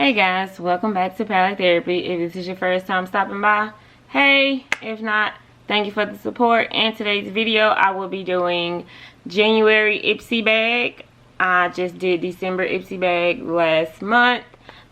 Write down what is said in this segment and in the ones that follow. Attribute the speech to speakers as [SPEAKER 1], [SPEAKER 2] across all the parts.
[SPEAKER 1] Hey guys, welcome back to Palette Therapy. If this is your first time stopping by, hey. If not, thank you for the support. In today's video, I will be doing January Ipsy bag. I just did December Ipsy bag last month,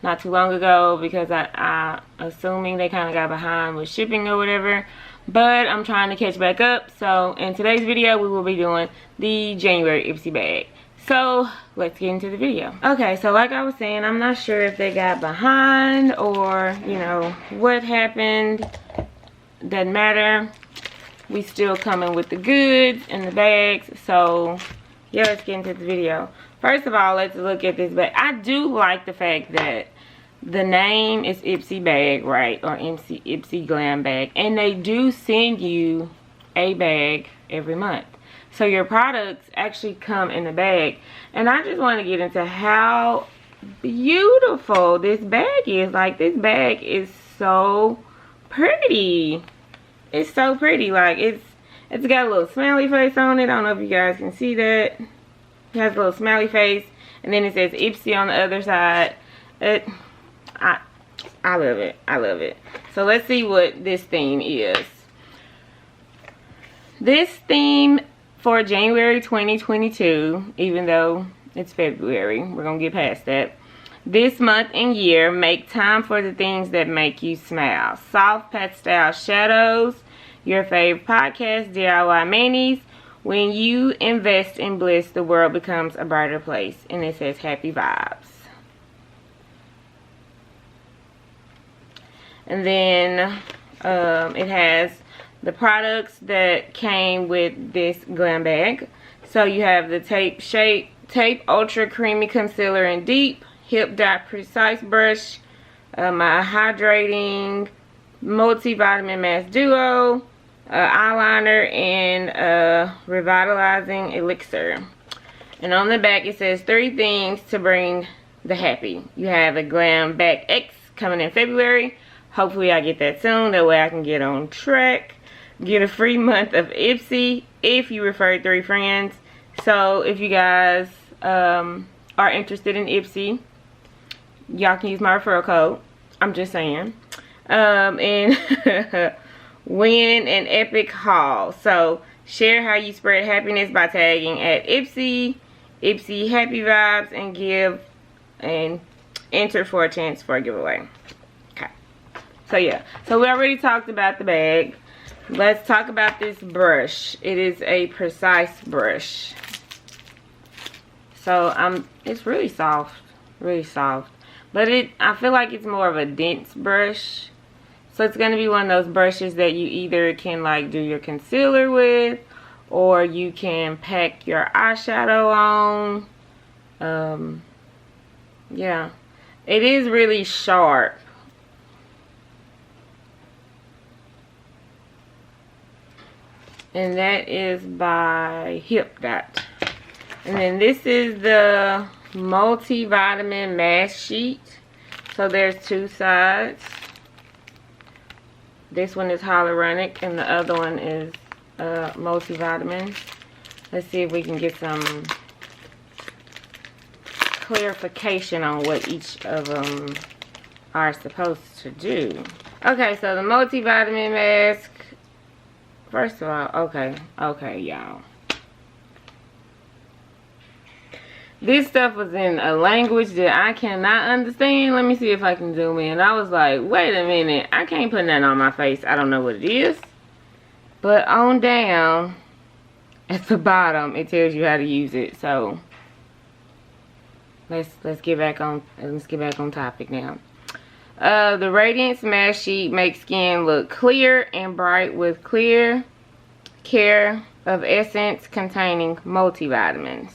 [SPEAKER 1] not too long ago, because I assuming they kind of got behind with shipping or whatever. But I'm trying to catch back up. So in today's video, we will be doing the January Ipsy bag. So let's get into the video. Okay, so like I was saying, I'm not sure if they got behind or, you know, what happened. Doesn't matter. We still coming with the goods and the bags. So yeah, let's get into the video. First of all, let's look at this bag. I do like the fact that the name is Ipsy bag, right? Or Ipsy Glam bag. And they do send you a bag every month. So your products actually come in the bag. And I just want to get into how beautiful this bag is. Like, this bag is so pretty. It's so pretty. Like, it's got a little smiley face on it. I don't know if you guys can see that. It has a little smiley face. And then it says Ipsy on the other side. I love it. I love it. So let's see what this theme is. This theme for January 2022, even though it's February, we're gonna get past that. This month and year, make time for the things that make you smile. Soft pastel shadows, your fave podcast, DIY manis. When you invest in bliss, the world becomes a brighter place. And it says happy vibes. And then it has the products that came with this glam bag. So you have the Tape Ultra Creamy Concealer in Deep, Hip Dot Precise Brush, my Hydrating Multivitamin Mask Duo, eyeliner, and Revitalizing Elixir. And on the back it says 3 things to bring the happy. You have a Glam Back X coming in February. Hopefully I get that soon. That way I can get on track. Get a free month of Ipsy if you refer 3 friends. So if you guys are interested in Ipsy, y'all can use my referral code. I'm just saying. And win an epic haul. So share how you spread happiness by tagging at Ipsy Happy Vibes, and give and enter for a chance for a giveaway. Okay. So yeah. So we already talked about the bag. Let's talk about this brush. It is a precise brush. So it's really soft. Really soft. But I feel like it's more of a dense brush. So it's going to be one of those brushes that you either can like do your concealer with, or you can pack your eyeshadow on. Yeah. It is really sharp. And that is by Hip Dot. And then this is the multivitamin mask sheet. So there's 2 sides. This one is hyaluronic and the other one is multivitamin. Let's see if we can get some clarification on what each of them are supposed to do. Okay, so the multivitamin mask. First of all, okay, y'all. This stuff was in a language that I cannot understand. Let me see if I can zoom in. I was like, wait a minute. I can't put nothing on my face. I don't know what it is. But on down, at the bottom, it tells you how to use it. So, let's get back on topic now. The Radiance Mask Sheet makes skin look clear and bright with clear care of essence containing multivitamins.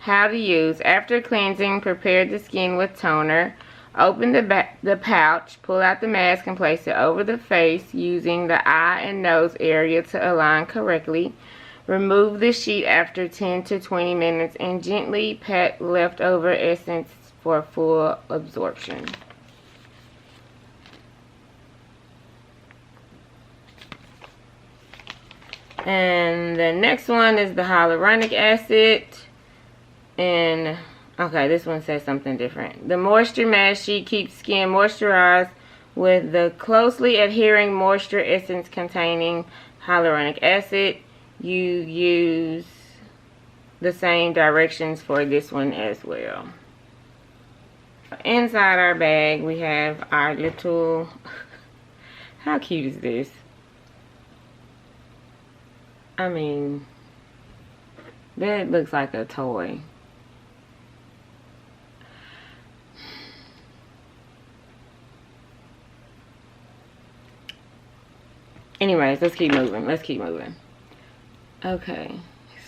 [SPEAKER 1] How to use. After cleansing, prepare the skin with toner. Open the pouch, pull out the mask and place it over the face using the eye and nose area to align correctly. Remove the sheet after 10 to 20 minutes and gently pat leftover essence for full absorption. And the next one is the hyaluronic acid. And Okay, this one says something different. The moisture mask sheet keeps skin moisturized with the closely adhering moisture essence containing hyaluronic acid. You use the same directions for this one as well. Inside our bag, we have our little... How cute is this? I mean, that looks like a toy. Anyways, let's keep moving. Let's keep moving. Okay,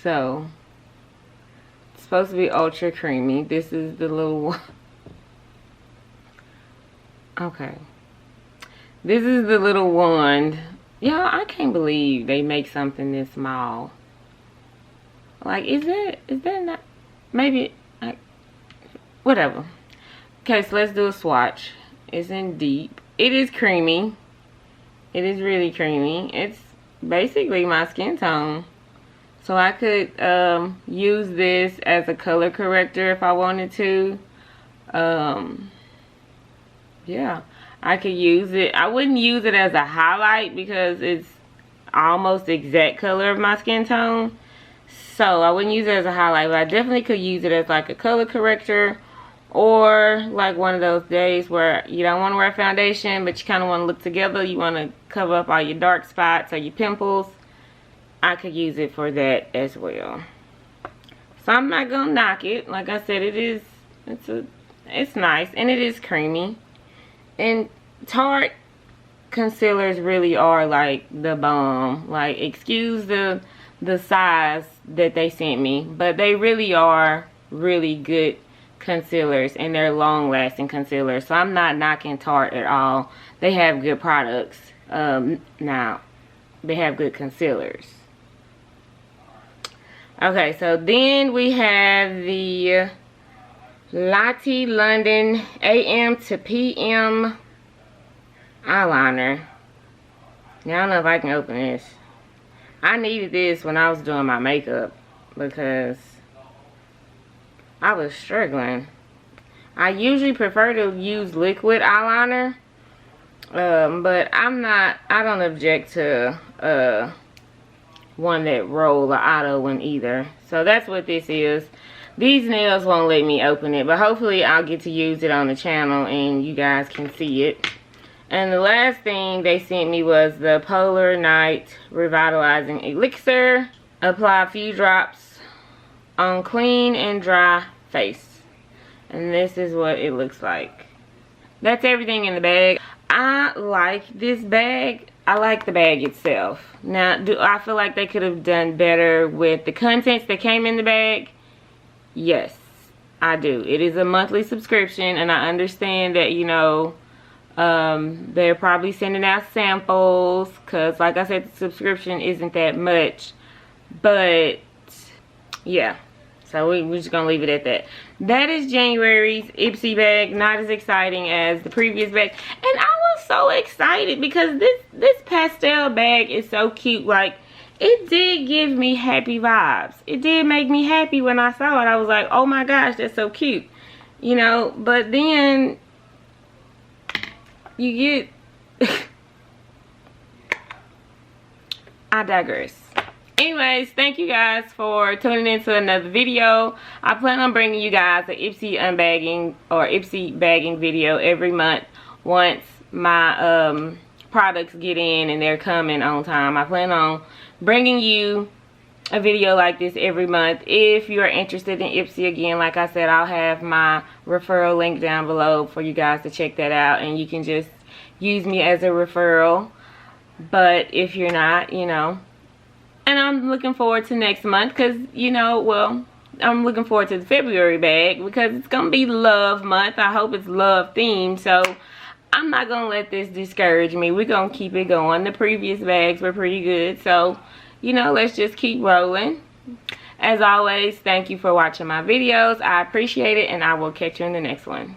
[SPEAKER 1] so it's supposed to be ultra creamy. This is the little one. Okay. This is the little wand. Y'all, I can't believe they make something this small. Like, is that not, maybe, like, whatever. Okay, so let's do a swatch. It's in deep. It is creamy. It is really creamy. It's basically my skin tone. So I could use this as a color corrector if I wanted to. Yeah, I could use it. I wouldn't use it as a highlight because it's almost the exact color of my skin tone. So I wouldn't use it as a highlight, but I definitely could use it as like a color corrector, or like one of those days where you don't want to wear foundation but you kind of want to look together. You want to cover up all your dark spots or your pimples. I could use it for that as well. So I'm not gonna knock it. Like I said, it's nice and it is creamy. And Tarte concealers really are like the bomb. Like, excuse the size that they sent me, but they really are really good concealers, and they're long lasting concealers. So I'm not knocking Tarte at all. They have good products. Now they have good concealers. Okay, so then we have the Latte London AM to PM eyeliner. Now, I don't know if I can open this. I needed this when I was doing my makeup because I was struggling. I usually prefer to use liquid eyeliner, but I don't object to one that roll or auto one either. So that's what this is. These nails won't let me open it, but hopefully I'll get to use it on the channel and you guys can see it. And the last thing they sent me was the Polar Night Revitalizing Elixir. Apply a few drops on clean and dry face. And this is what it looks like. That's everything in the bag. I like this bag. I like the bag itself. Now, do I feel like they could have done better with the contents that came in the bag? Yes, I do. It is a monthly subscription, and I understand that, you know, they're probably sending out samples because, like I said, the subscription isn't that much. But, yeah. So we're just going to leave it at that. That is January's Ipsy bag. Not as exciting as the previous bag. And I was so excited because this pastel bag is so cute. Like, it did give me happy vibes. It did make me happy when I saw it. I was like, oh my gosh, that's so cute. You know, but then you get... I digress. Anyways, thank you guys for tuning into another video. I plan on bringing you guys an Ipsy unbagging or Ipsy bagging video every month once my products get in and they're coming on time. I plan on bringing you a video like this every month. If you are interested in Ipsy, again, like I said, I'll have my referral link down below for you guys to check that out, and you can just use me as a referral. But if you're not, you know. And I'm looking forward to next month because, you know, well, I'm looking forward to the February bag because it's going to be love month. I hope it's love themed. So I'm not going to let this discourage me. We're going to keep it going. The previous bags were pretty good. So, you know, let's just keep rolling. As always, thank you for watching my videos. I appreciate it, and I will catch you in the next one.